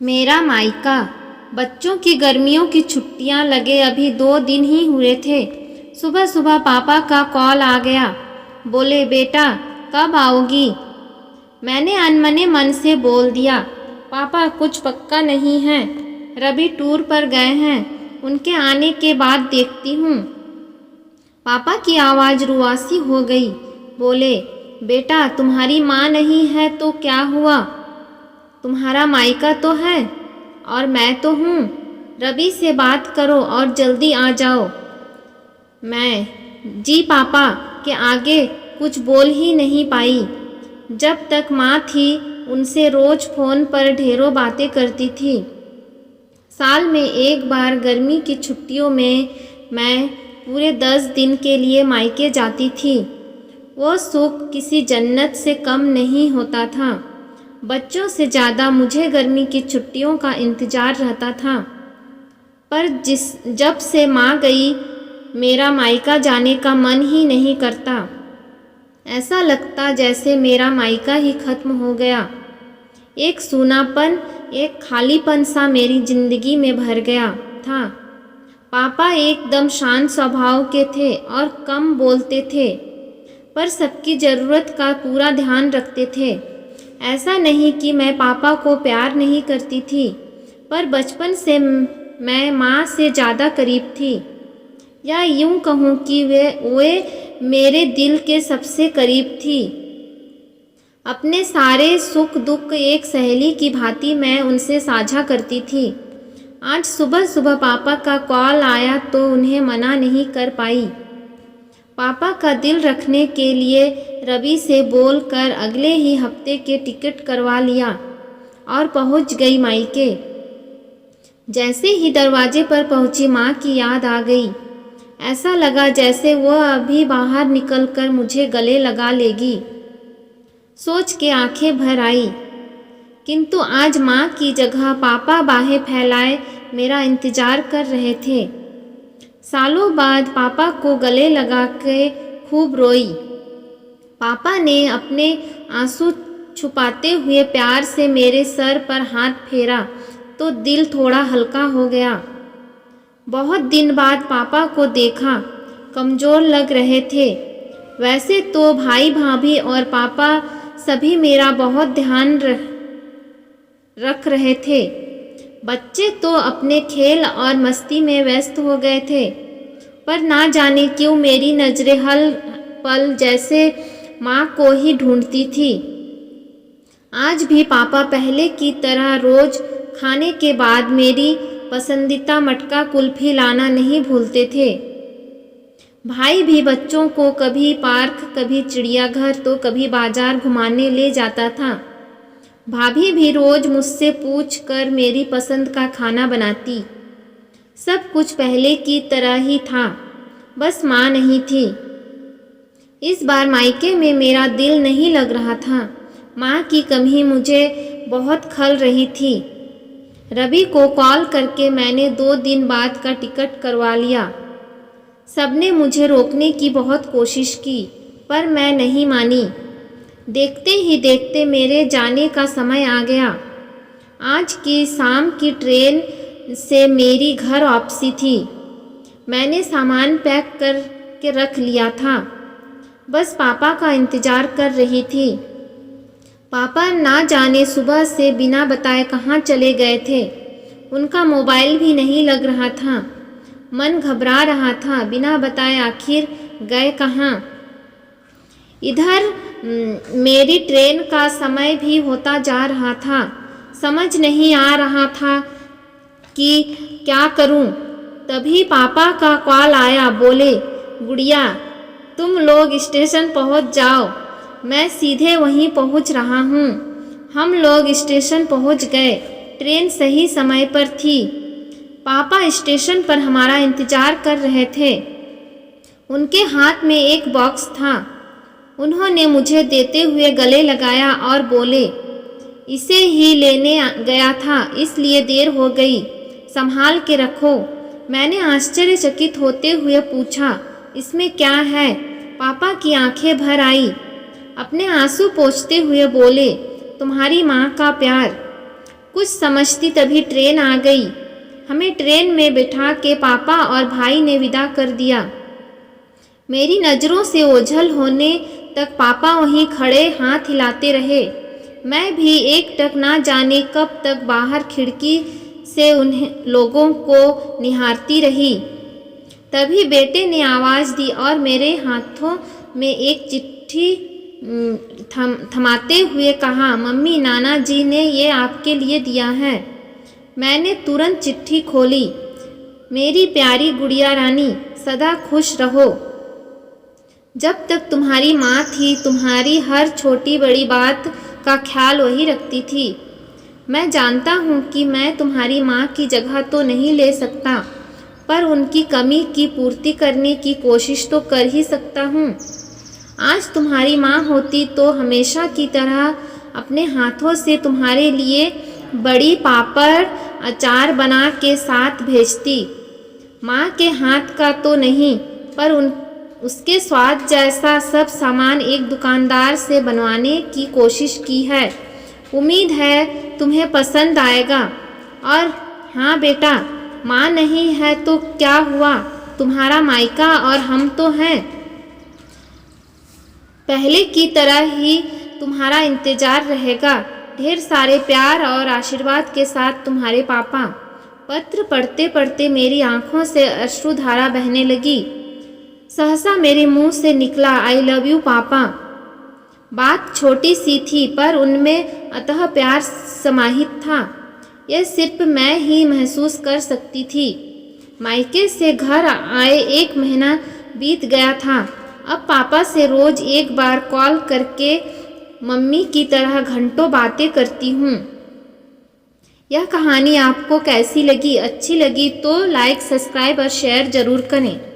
मेरा मायका। बच्चों की गर्मियों की छुट्टियां लगे अभी 2 दिन ही हुए थे। सुबह सुबह पापा का कॉल आ गया। बोले, बेटा कब आओगी? मैंने अनमने मन से बोल दिया, पापा कुछ पक्का नहीं है, रवि टूर पर गए हैं, उनके आने के बाद देखती हूँ। पापा की आवाज़ रुआसी हो गई। बोले, बेटा तुम्हारी माँ नहीं है तो क्या हुआ? तुम्हारा मायका तो है और मैं तो हूँ। रवि से बात करो और जल्दी आ जाओ। मैं जी पापा के आगे कुछ बोल ही नहीं पाई। जब तक माँ थी उनसे रोज़ फ़ोन पर ढेरों बातें करती थी। साल में एक बार गर्मी की छुट्टियों में मैं पूरे 10 दिन के लिए मायके जाती थी। वो सुख किसी जन्नत से कम नहीं होता था। बच्चों से ज़्यादा मुझे गर्मी की छुट्टियों का इंतज़ार रहता था। पर जब से माँ गई मेरा मायका जाने का मन ही नहीं करता। ऐसा लगता जैसे मेरा मायका ही खत्म हो गया। एक सूनापन, एक खालीपन सा मेरी जिंदगी में भर गया था। पापा एकदम शांत स्वभाव के थे और कम बोलते थे, पर सबकी ज़रूरत का पूरा ध्यान रखते थे। ऐसा नहीं कि मैं पापा को प्यार नहीं करती थी, पर बचपन से मैं माँ से ज़्यादा करीब थी, या यूँ कहूँ कि वे मेरे दिल के सबसे करीब थी। अपने सारे सुख दुख एक सहेली की भांति मैं उनसे साझा करती थी। आज सुबह सुबह पापा का कॉल आया तो उन्हें मना नहीं कर पाई। पापा का दिल रखने के लिए रवि से बोलकर अगले ही हफ्ते के टिकट करवा लिया और पहुंच गई मायके। जैसे ही दरवाजे पर पहुंची माँ की याद आ गई। ऐसा लगा जैसे वह अभी बाहर निकलकर मुझे गले लगा लेगी। सोच के आंखें भर आई, किंतु आज माँ की जगह पापा बाहें फैलाए मेरा इंतज़ार कर रहे थे। सालों बाद पापा को गले लगा के खूब रोई। पापा ने अपने आंसू छुपाते हुए प्यार से मेरे सर पर हाथ फेरा तो दिल थोड़ा हल्का हो गया। बहुत दिन बाद पापा को देखा, कमज़ोर लग रहे थे। वैसे तो भाई भाभी और पापा सभी मेरा बहुत ध्यान रख रहे थे। बच्चे तो अपने खेल और मस्ती में व्यस्त हो गए थे, पर ना जाने क्यों मेरी नज़रें हर पल जैसे माँ को ही ढूंढती थी। आज भी पापा पहले की तरह रोज़ खाने के बाद मेरी पसंदीदा मटका कुल्फ़ी लाना नहीं भूलते थे। भाई भी बच्चों को कभी पार्क, कभी चिड़ियाघर तो कभी बाजार घुमाने ले जाता था। भाभी भी रोज़ मुझसे पूछ कर मेरी पसंद का खाना बनाती। सब कुछ पहले की तरह ही था, बस माँ नहीं थी। इस बार मायके में मेरा दिल नहीं लग रहा था। माँ की कमी मुझे बहुत खल रही थी। रवि को कॉल करके मैंने 2 दिन बाद का टिकट करवा लिया। सबने मुझे रोकने की बहुत कोशिश की, पर मैं नहीं मानी। देखते ही देखते मेरे जाने का समय आ गया। आज की शाम की ट्रेन से मेरी घर वापसी थी। मैंने सामान पैक करके रख लिया था, बस पापा का इंतज़ार कर रही थी। पापा ना जाने सुबह से बिना बताए कहाँ चले गए थे। उनका मोबाइल भी नहीं लग रहा था। मन घबरा रहा था, बिना बताए आखिर गए कहाँ। इधर मेरी ट्रेन का समय भी होता जा रहा था। समझ नहीं आ रहा था कि क्या करूं। तभी पापा का कॉल आया। बोले, गुड़िया तुम लोग स्टेशन पहुंच जाओ, मैं सीधे वहीं पहुंच रहा हूं। हम लोग स्टेशन पहुंच गए। ट्रेन सही समय पर थी। पापा स्टेशन पर हमारा इंतज़ार कर रहे थे। उनके हाथ में एक बॉक्स था। उन्होंने मुझे देते हुए गले लगाया और बोले, इसे ही लेने गया था इसलिए देर हो गई, संभाल के रखो। मैंने आश्चर्यचकित होते हुए पूछा, इसमें क्या है? पापा की आंखें भर आई। अपने आंसू पोंछते हुए बोले, तुम्हारी माँ का प्यार। कुछ समझती तभी ट्रेन आ गई। हमें ट्रेन में बिठा के पापा और भाई ने विदा कर दिया। मेरी नज़रों से ओझल होने तक पापा वहीं खड़े हाथ हिलाते रहे। मैं भी एकटक ना जाने कब तक बाहर खिड़की से उन्हें लोगों को निहारती रही। तभी बेटे ने आवाज़ दी और मेरे हाथों में एक चिट्ठी थमाते हुए कहा, मम्मी, नाना जी ने ये आपके लिए दिया है। मैंने तुरंत चिट्ठी खोली। मेरी प्यारी गुड़िया रानी, सदा खुश रहो। जब तक तुम्हारी माँ थी, तुम्हारी हर छोटी बड़ी बात का ख्याल वही रखती थी। मैं जानता हूँ कि मैं तुम्हारी माँ की जगह तो नहीं ले सकता, पर उनकी कमी की पूर्ति करने की कोशिश तो कर ही सकता हूँ। आज तुम्हारी माँ होती तो हमेशा की तरह अपने हाथों से तुम्हारे लिए बड़ी पापड़ अचार बना के साथ भेजती। माँ के हाथ का तो नहीं, पर उसके स्वाद जैसा सब सामान एक दुकानदार से बनवाने की कोशिश की है। उम्मीद है तुम्हें पसंद आएगा। और हाँ बेटा, माँ नहीं है तो क्या हुआ, तुम्हारा मायका और हम तो हैं। पहले की तरह ही तुम्हारा इंतज़ार रहेगा। ढेर सारे प्यार और आशीर्वाद के साथ, तुम्हारे पापा। पत्र पढ़ते पढ़ते मेरी आंखों से अश्रुधारा बहने लगी। सहसा मेरे मुंह से निकला, आई लव यू पापा। बात छोटी सी थी, पर उनमें अतः प्यार समाहित था। यह सिर्फ मैं ही महसूस कर सकती थी। मायके से घर आए 1 महीना बीत गया था। अब पापा से रोज़ एक बार कॉल करके मम्मी की तरह घंटों बातें करती हूँ। यह कहानी आपको कैसी लगी? अच्छी लगी तो लाइक, सब्सक्राइब और शेयर ज़रूर करें।